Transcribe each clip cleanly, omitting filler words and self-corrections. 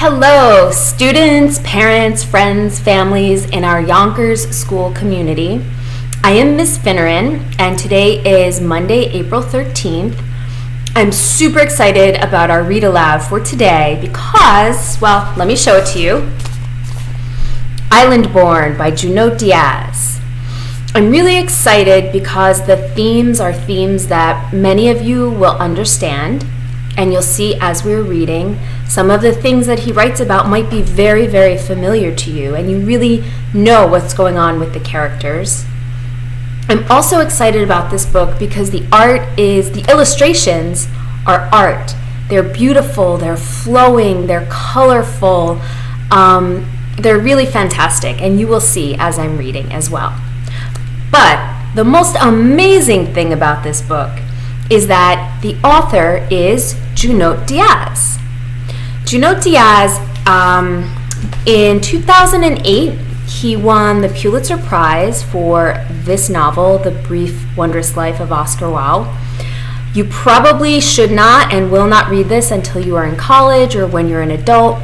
Hello, students, parents, friends, families in our Yonkers school community. I am Miss Finneran, and today is Monday, April 13th. I'm super excited about our read aloud for today because, well, let me show it to you. Island Born by Junot Diaz. I'm really excited because the themes are themes that many of you will understand, and you'll see as we're reading, some of the things that he writes about might be very, very familiar to you, and you really know what's going on with the characters. I'm also excited about this book because the illustrations are art. They're beautiful, they're flowing, they're colorful, they're really fantastic, and you will see as I'm reading as well. But the most amazing thing about this book is that the author is Junot Diaz. Junot Diaz, in 2008, he won the Pulitzer Prize for this novel, The Brief, Wondrous Life of Oscar Wilde. You probably should not and will not read this until you are in college or when you're an adult,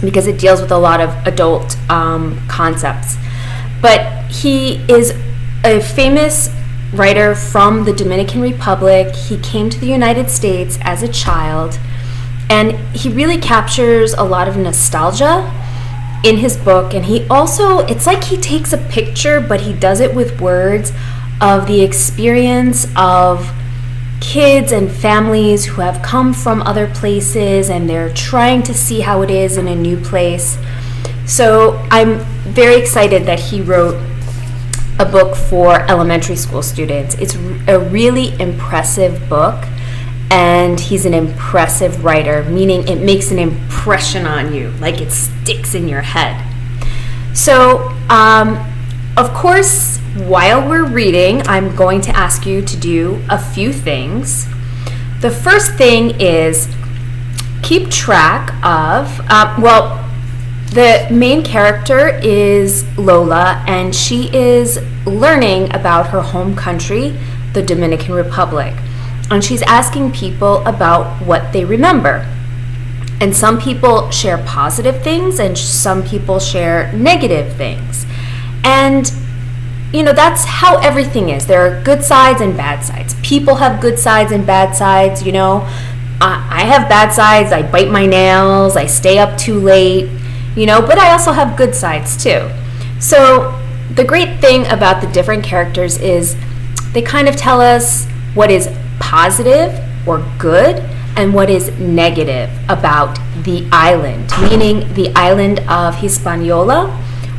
because it deals with a lot of adult concepts. But he is a famous writer from the Dominican Republic. He came to the United States as a child, and he really captures a lot of nostalgia in his book. And he also, it's like he takes a picture, but he does it with words of the experience of kids and families who have come from other places and they're trying to see how it is in a new place. So I'm very excited that he wrote a book for elementary school students. It's a really impressive book, and he's an impressive writer, meaning it makes an impression on you, like it sticks in your head. So, of course, while we're reading, I'm going to ask you to do a few things. The first thing is keep track of, the main character is Lola, and she is learning about her home country, the Dominican Republic. And she's asking people about what they remember. And some people share positive things, and some people share negative things. And, that's how everything is. There are good sides and bad sides. People have good sides and bad sides, I have bad sides. I bite my nails. I stay up too late. But I also have good sides too. So the great thing about the different characters is they kind of tell us what is positive or good and what is negative about the island, meaning the island of Hispaniola,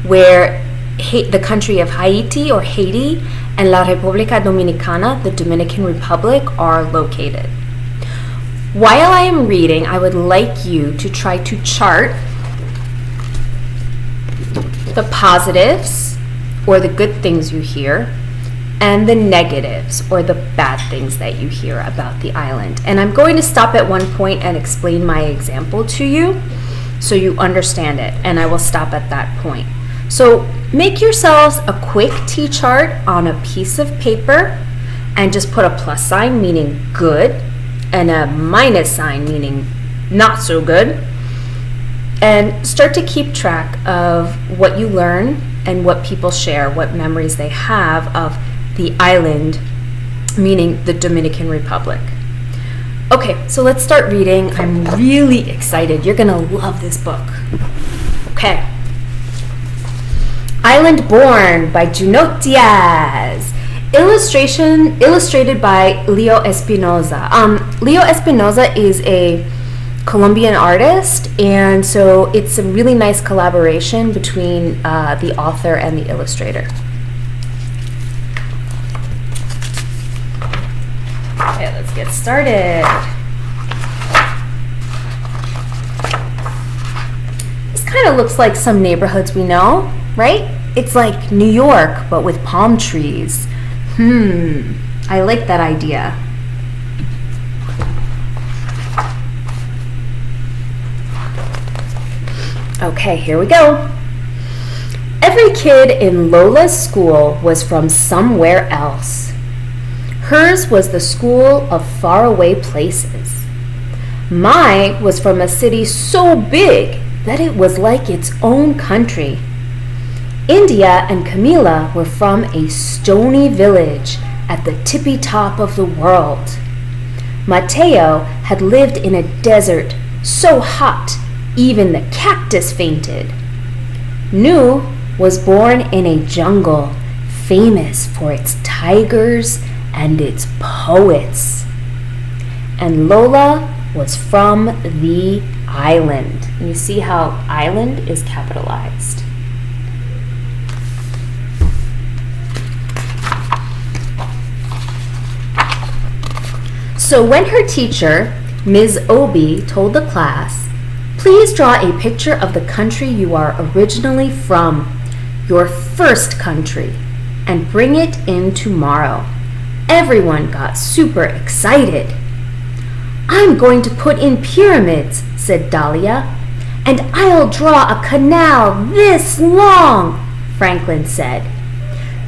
where the country of Haiti or Haiti and La República Dominicana, the Dominican Republic, are located. While I am reading, I would like you to try to chart the positives, or the good things you hear, and the negatives, or the bad things that you hear about the island. And I'm going to stop at one point and explain my example to you so you understand it, and I will stop at that point. So make yourselves a quick T-chart on a piece of paper, and just put a plus sign, meaning good, and a minus sign, meaning not so good. And start to keep track of what you learn and what people share, what memories they have of the island, meaning the Dominican Republic. Okay, so let's start reading. I'm really excited. You're gonna love this book. Okay. Island Born by Junot Diaz. Illustrated by Leo Espinosa. Leo Espinosa is a Colombian artist, and so it's a really nice collaboration between the author and the illustrator. Okay, let's get started. This kind of looks like some neighborhoods we know, right? It's like New York, but with palm trees. I like that idea. Okay, here we go. Every kid in Lola's school was from somewhere else. Hers was the school of faraway places. Mai was from a city so big that it was like its own country. India and Camila were from a stony village at the tippy top of the world. Mateo had lived in a desert so hot even the cactus fainted. Nu was born in a jungle famous for its tigers and its poets. And Lola was from the island. And you see how island is capitalized. So when her teacher, Ms. Obi, told the class, "Please draw a picture of the country you are originally from, your first country, and bring it in tomorrow," everyone got super excited. "I'm going to put in pyramids," said Dahlia, "and I'll draw a canal this long," Franklin said.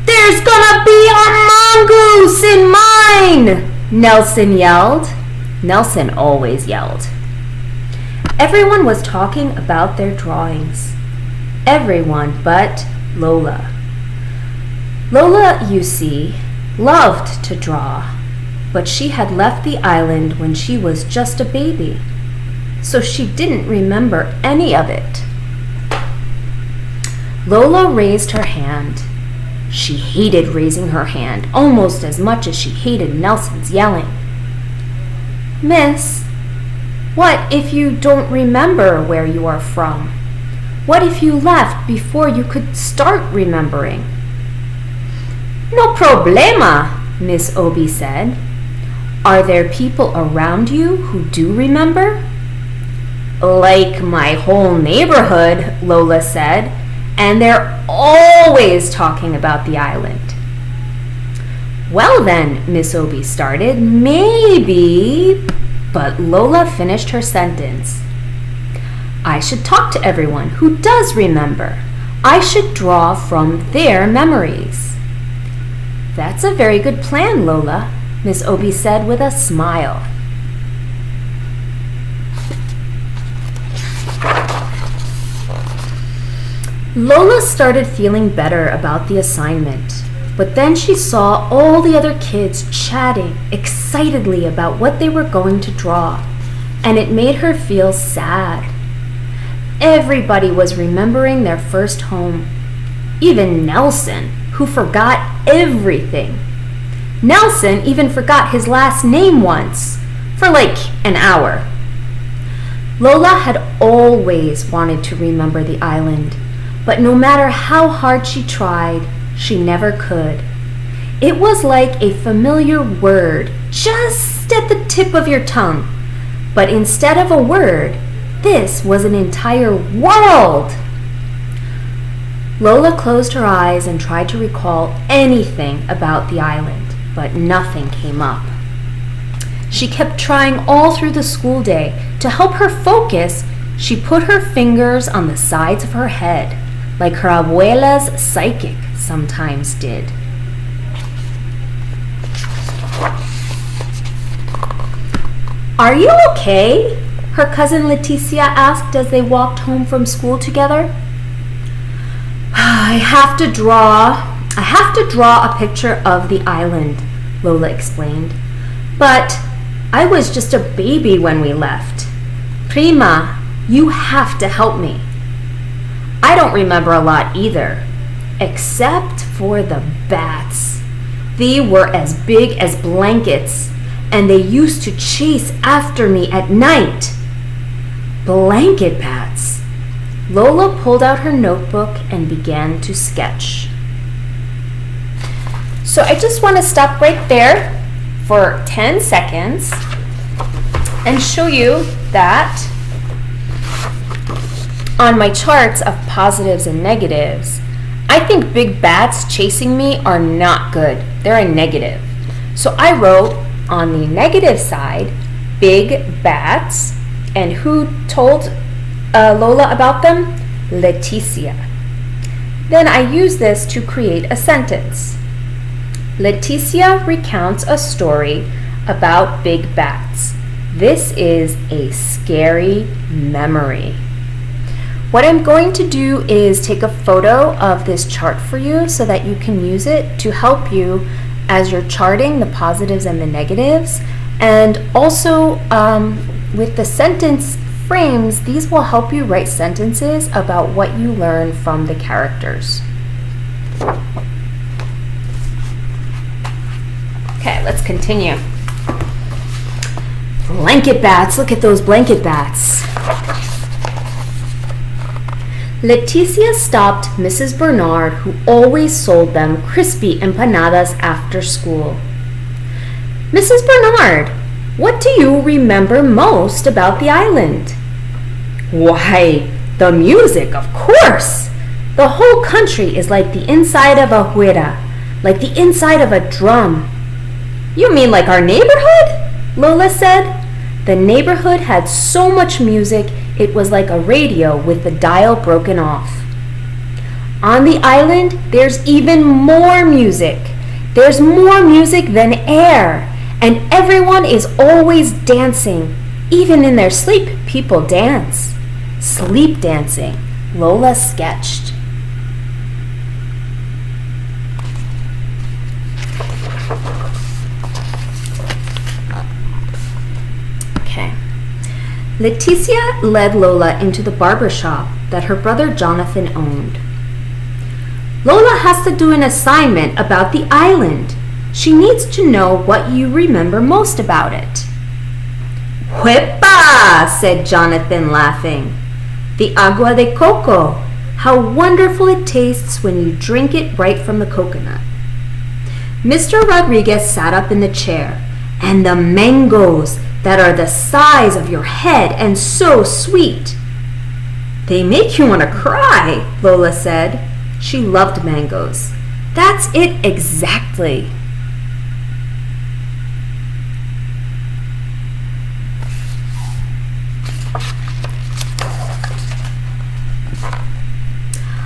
"There's gonna be a mongoose in mine!" Nelson yelled. Nelson always yelled. Everyone was talking about their drawings. Everyone but Lola. Lola, you see, loved to draw, but she had left the island when she was just a baby, so she didn't remember any of it. Lola raised her hand. She hated raising her hand almost as much as she hated Nelson's yelling. "Miss, what if you don't remember where you are from? What if you left before you could start remembering?" "No problema," Miss Obi said. "Are there people around you who do remember?" "Like my whole neighborhood," Lola said, "and they're always talking about the island." "Well then," Miss Obi started, "maybe," but Lola finished her sentence. "I should talk to everyone who does remember. I should draw from their memories." "That's a very good plan, Lola," Miss Obi said with a smile. Lola started feeling better about the assignment, but then she saw all the other kids chatting excitedly about what they were going to draw, and it made her feel sad. Everybody was remembering their first home, even Nelson, who forgot everything. Nelson even forgot his last name once, for like an hour. Lola had always wanted to remember the island, but no matter how hard she tried, she never could. It was like a familiar word just at the tip of your tongue, but instead of a word, this was an entire world. Lola closed her eyes and tried to recall anything about the island, but nothing came up. She kept trying all through the school day. To help her focus, she put her fingers on the sides of her head, like her Abuela's psychic sometimes did. "Are you okay?" her cousin Leticia asked as they walked home from school together. I have to draw a picture of the island," Lola explained. "But I was just a baby when we left. Prima, you have to help me." "I don't remember a lot either, except for the bats. They were as big as blankets, and they used to chase after me at night." Blanket bats. Lola pulled out her notebook and began to sketch. So I just want to stop right there for 10 seconds and show you that on my charts of positives and negatives, I think big bats chasing me are not good. They're a negative. So I wrote on the negative side, big bats, and who told Lola about them? Leticia. Then I use this to create a sentence. Leticia recounts a story about big bats. This is a scary memory. What I'm going to do is take a photo of this chart for you so that you can use it to help you as you're charting the positives and the negatives. And also with the sentence frames, these will help you write sentences about what you learn from the characters. Okay, let's continue. Blanket bats, look at those blanket bats. Leticia stopped Mrs. Bernard, who always sold them crispy empanadas after school. Mrs. Bernard, what do you remember most about the island? Why, the music, of course. The whole country is like the inside of a huera, like the inside of a drum. You mean like our neighborhood? Lola said. The neighborhood had so much music, it was like a radio with the dial broken off. On the island, there's even more music. There's more music than air, and everyone is always dancing. Even in their sleep, people dance. Sleep dancing, Lola sketched. Leticia led Lola into the barber shop that her brother Jonathan owned. Lola has to do an assignment about the island. She needs to know what you remember most about it. Huepa, said Jonathan, laughing. The agua de coco. How wonderful it tastes when you drink it right from the coconut. Mr. Rodriguez sat up in the chair. And the mangoes that are the size of your head and so sweet. They make you want to cry, Lola said. She loved mangoes. That's it exactly.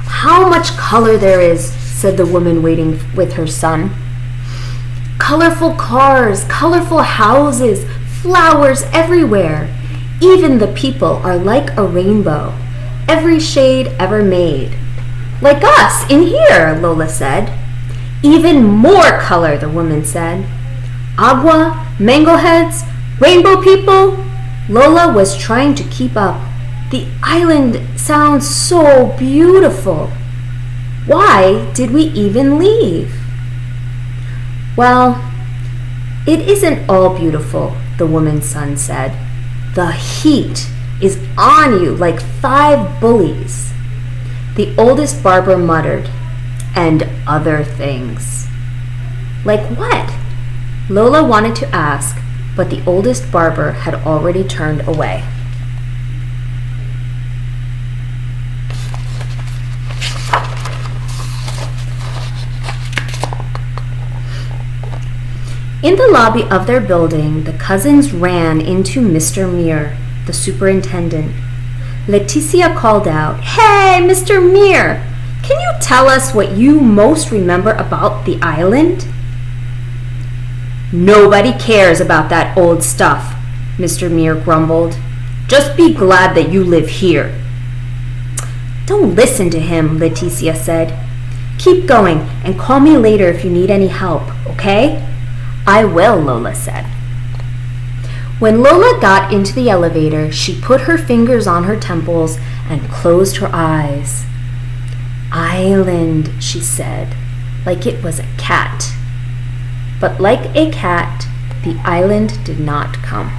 How much color there is, said the woman waiting with her son. Colorful cars, colorful houses, flowers everywhere. Even the people are like a rainbow, every shade ever made. Like us in here, Lola said. Even more color, the woman said. Agua, mango heads, rainbow people. Lola was trying to keep up. The island sounds so beautiful. Why did we even leave? Well, it isn't all beautiful, the woman's son said. The heat is on you like 5 bullies. The oldest barber muttered, and other things. Like what? Lola wanted to ask, but the oldest barber had already turned away. In the lobby of their building, the cousins ran into Mr. Muir, the superintendent. Leticia called out, "Hey, Mr. Muir, can you tell us what you most remember about the island?" "Nobody cares about that old stuff," Mr. Muir grumbled. "Just be glad that you live here." "Don't listen to him," Leticia said. "Keep going and call me later if you need any help, okay?" "I will," Lola said. When Lola got into the elevator, she put her fingers on her temples and closed her eyes. "Island," she said, like it was a cat. But like a cat, the island did not come.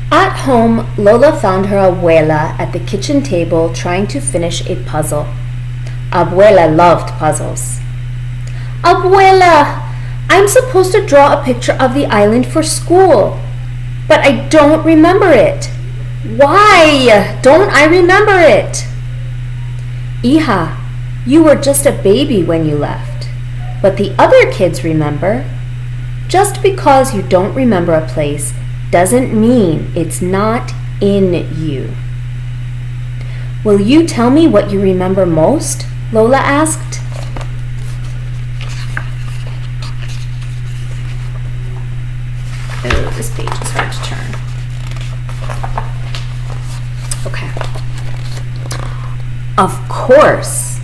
At home, Lola found her Abuela at the kitchen table trying to finish a puzzle. Abuela loved puzzles. "Abuela, I'm supposed to draw a picture of the island for school, but I don't remember it. Why don't I remember it?" "Hija, you were just a baby when you left, but the other kids remember. Just because you don't remember a place doesn't mean it's not in you." "Will you tell me what you remember most?" Lola asked. Oh, this page is hard to turn. Okay. Of course.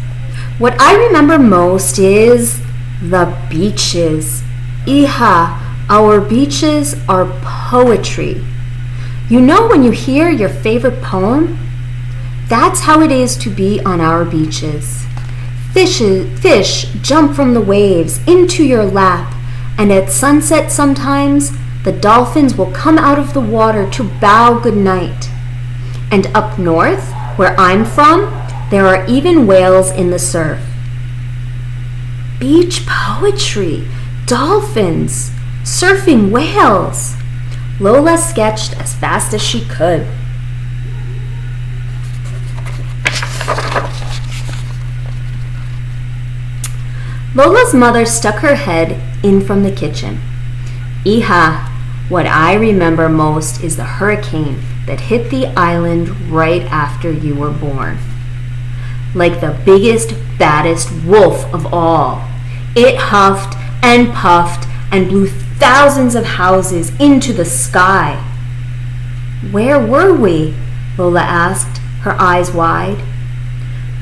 What I remember most is the beaches. Hija, our beaches are poetry. You know when you hear your favorite poem? That's how it is to be on our beaches. Fish jump from the waves into your lap, and at sunset sometimes, the dolphins will come out of the water to bow goodnight. And up north, where I'm from, there are even whales in the surf. Beach poetry, dolphins, surfing whales. Lola sketched as fast as she could. Lola's mother stuck her head in from the kitchen. Hija, what I remember most is the hurricane that hit the island right after you were born. Like the biggest, baddest wolf of all, it huffed and puffed and blew thousands of houses into the sky. Where were we? Lola asked, her eyes wide.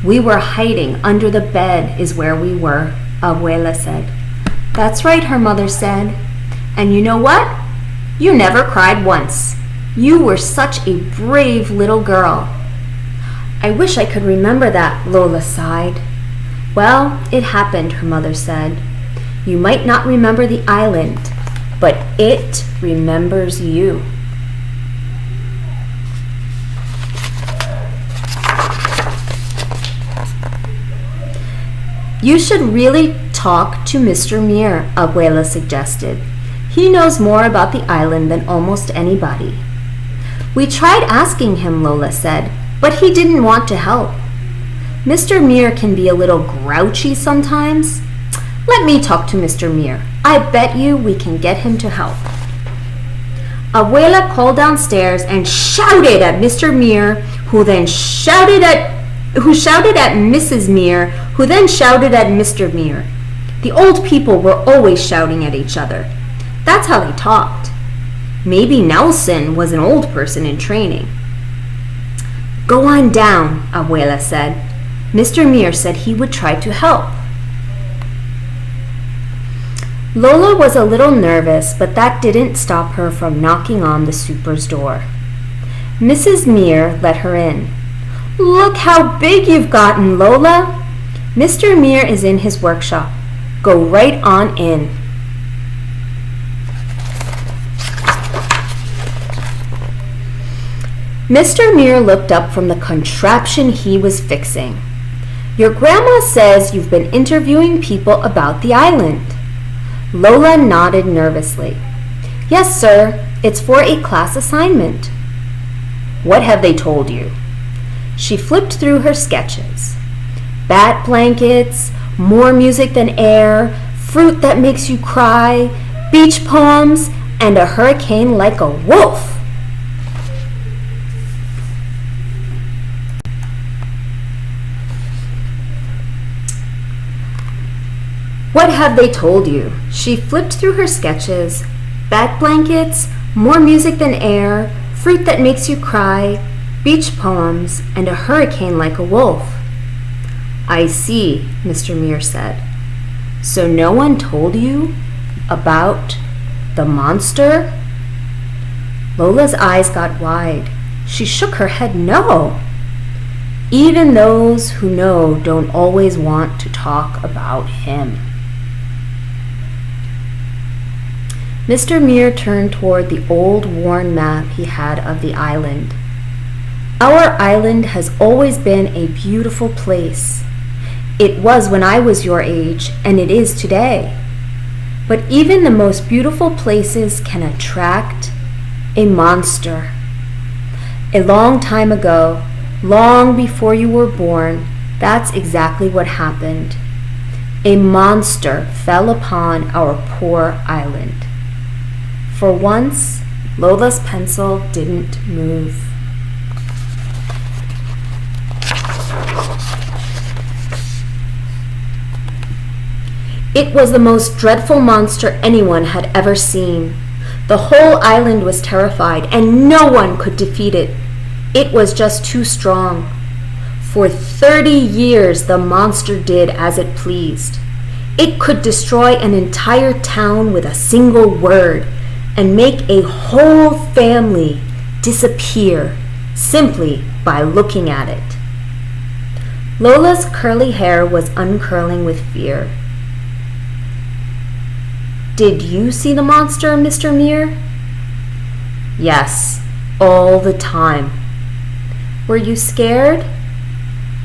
We were hiding under the bed is where we were, Abuela said. That's right, her mother said. And you know what? You never cried once. You were such a brave little girl. I wish I could remember that, Lola sighed. Well, it happened, her mother said. You might not remember the island, but it remembers you. You should really talk to Mr. Muir, Abuela suggested. He knows more about the island than almost anybody. We tried asking him, Lola said, but he didn't want to help. Mr. Muir can be a little grouchy sometimes. Let me talk to Mr. Muir. I bet you we can get him to help. Abuela called downstairs and shouted at Mr. Muir, who shouted at Mrs. Muir, who then shouted at Mr. Muir. The old people were always shouting at each other. That's how they talked. Maybe Nelson was an old person in training. Go on down, Abuela said. Mr. Muir said he would try to help. Lola was a little nervous, but that didn't stop her from knocking on the super's door. Mrs. Muir let her in. Look how big you've gotten, Lola. Mr. Muir is in his workshop. Go right on in. Mr. Muir looked up from the contraption he was fixing. Your grandma says you've been interviewing people about the island. Lola nodded nervously. Yes, sir. It's for a class assignment. What have they told you? She flipped through her sketches. Bat blankets, more music than air, fruit that makes you cry, beach poems, and a hurricane like a wolf. What have they told you? She flipped through her sketches. Bat blankets, more music than air, fruit that makes you cry, beach poems, and a hurricane like a wolf. I see, Mr. Muir said. So no one told you about the monster? Lola's eyes got wide. She shook her head no. Even those who know don't always want to talk about him. Mr. Muir turned toward the old worn map he had of the island. Our island has always been a beautiful place. It was when I was your age, and it is today. But even the most beautiful places can attract a monster. A long time ago, long before you were born, that's exactly what happened. A monster fell upon our poor island. For once, Lola's pencil didn't move. It was the most dreadful monster anyone had ever seen. The whole island was terrified, and no one could defeat it. It was just too strong. For 30 years, the monster did as it pleased. It could destroy an entire town with a single word and make a whole family disappear simply by looking at it. Lola's curly hair was uncurling with fear. Did you see the monster, Mr. Muir? Yes, all the time. Were you scared?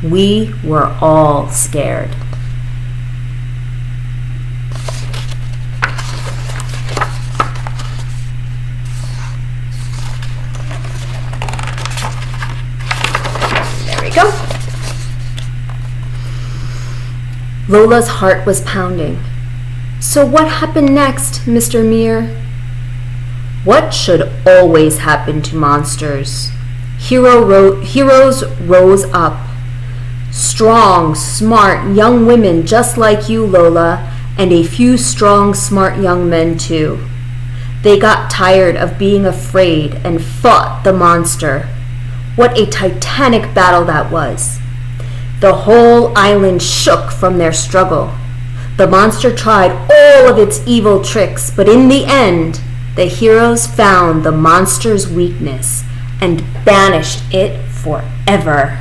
We were all scared. There we go. Lola's heart was pounding. So what happened next, Mr. Muir? What should always happen to monsters? Heroes rose up. Strong, smart young women just like you, Lola, and a few strong, smart young men too. They got tired of being afraid and fought the monster. What a titanic battle that was. The whole island shook from their struggle. The monster tried all of its evil tricks, but in the end, the heroes found the monster's weakness and banished it forever.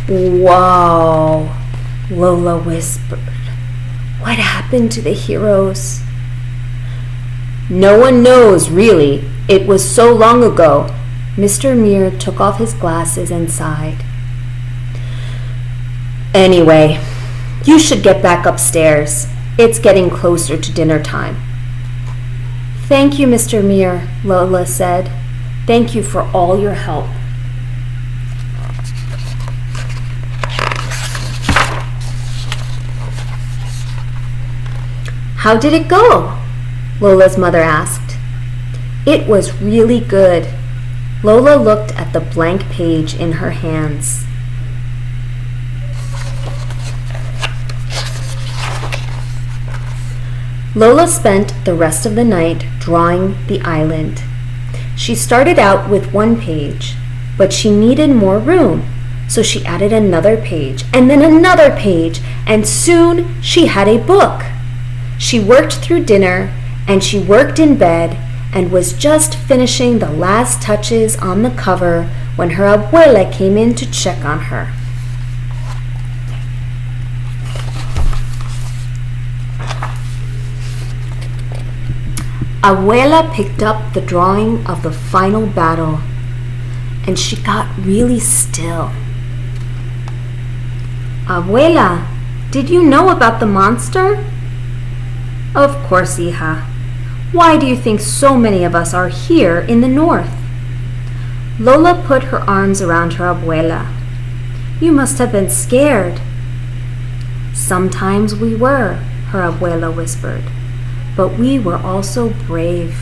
Wow, Lola whispered. What happened to the heroes? No one knows, really. It was so long ago. Mr. Muir took off his glasses and sighed. Anyway, you should get back upstairs. It's getting closer to dinner time. Thank you, Mr. Muir, Lola said. Thank you for all your help. How did it go? Lola's mother asked. It was really good. Lola looked at the blank page in her hands. Lola spent the rest of the night drawing the island. She started out with one page, but she needed more room, so she added another page and then another page, and soon she had a book. She worked through dinner, and she worked in bed, and was just finishing the last touches on the cover when her Abuela came in to check on her. Abuela picked up the drawing of the final battle, and she got really still. Abuela, did you know about the monster? Of course, hija. Why do you think so many of us are here in the north? Lola put her arms around her Abuela. You must have been scared. Sometimes we were, her Abuela whispered, but we were also brave.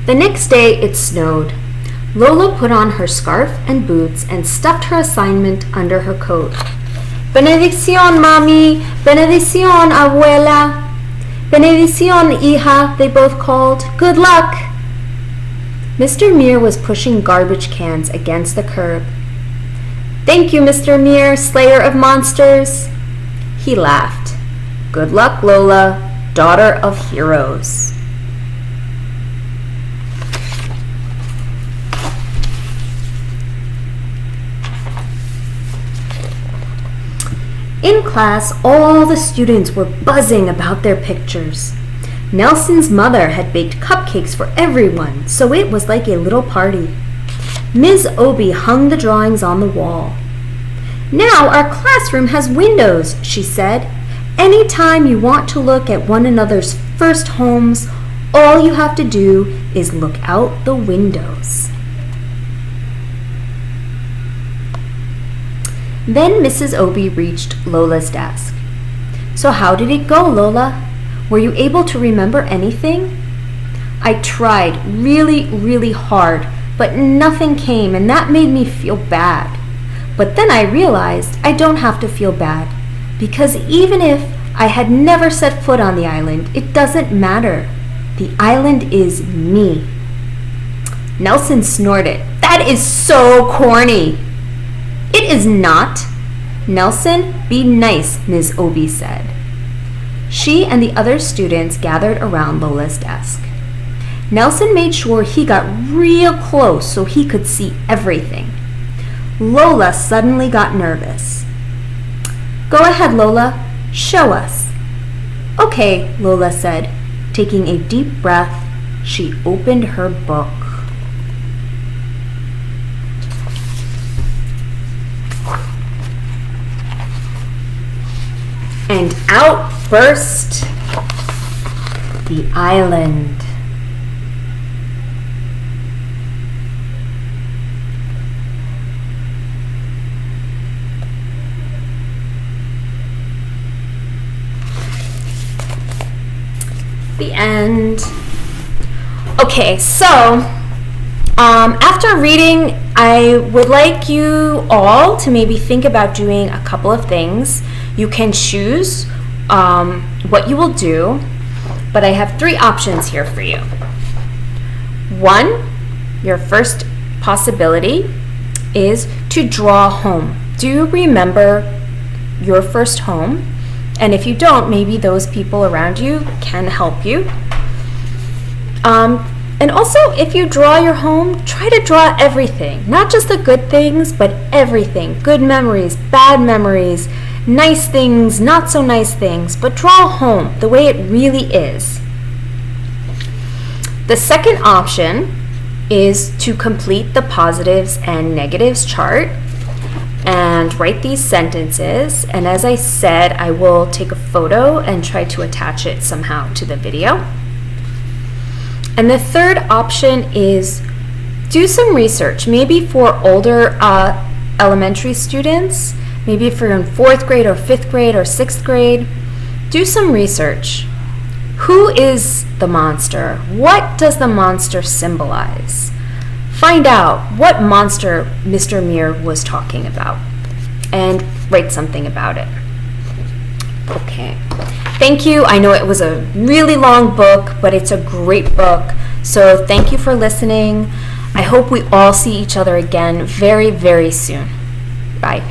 The next day it snowed. Lola put on her scarf and boots and stuffed her assignment under her coat. Benedicción, Mami! Benedicción, Abuela! Benedicción, hija, they both called. Good luck! Mr. Muir was pushing garbage cans against the curb. Thank you, Mr. Muir, slayer of monsters. He laughed. Good luck, Lola, daughter of heroes. In class, all the students were buzzing about their pictures. Nelson's mother had baked cupcakes for everyone, so it was like a little party. Ms. Obie hung the drawings on the wall. Now our classroom has windows, she said. Anytime you want to look at one another's first homes, all you have to do is look out the windows. Then Mrs. Obie reached Lola's desk. So how did it go, Lola? Were you able to remember anything? I tried really hard, but nothing came, and that made me feel bad. But then I realized I don't have to feel bad, because even if I had never set foot on the island, it doesn't matter. The island is me. Nelson snorted. That is so corny. It is not. Nelson, be nice, Ms. Obie said. She and the other students gathered around Lola's desk. Nelson made sure he got real close so he could see everything. Lola suddenly got nervous. Go ahead, Lola. Show us. Okay, Lola said. Taking a deep breath, she opened her book. And out burst the island. The end. Okay, so after reading, I would like you all to maybe think about doing a couple of things. You can choose what you will do, but I have 3 options here for you. 1, your first possibility is to draw a home. Do you remember your first home? And if you don't, maybe those people around you can help you. And also, if you draw your home, try to draw everything. Not just the good things, but everything. Good memories, bad memories, nice things, not so nice things. But draw a home the way it really is. The second option is to complete the positives and negatives chart and write these sentences. And as I said, I will take a photo and try to attach it somehow to the video. And the third option is do some research, maybe for older elementary students, maybe if you're in 4th grade or 5th grade or 6th grade. Do some research. Who is the monster? What does the monster symbolize? Find out what monster Mr. Muir was talking about and write something about it. Okay. Thank you. I know it was a really long book, but it's a great book. So thank you for listening. I hope we all see each other again very, very soon. Bye.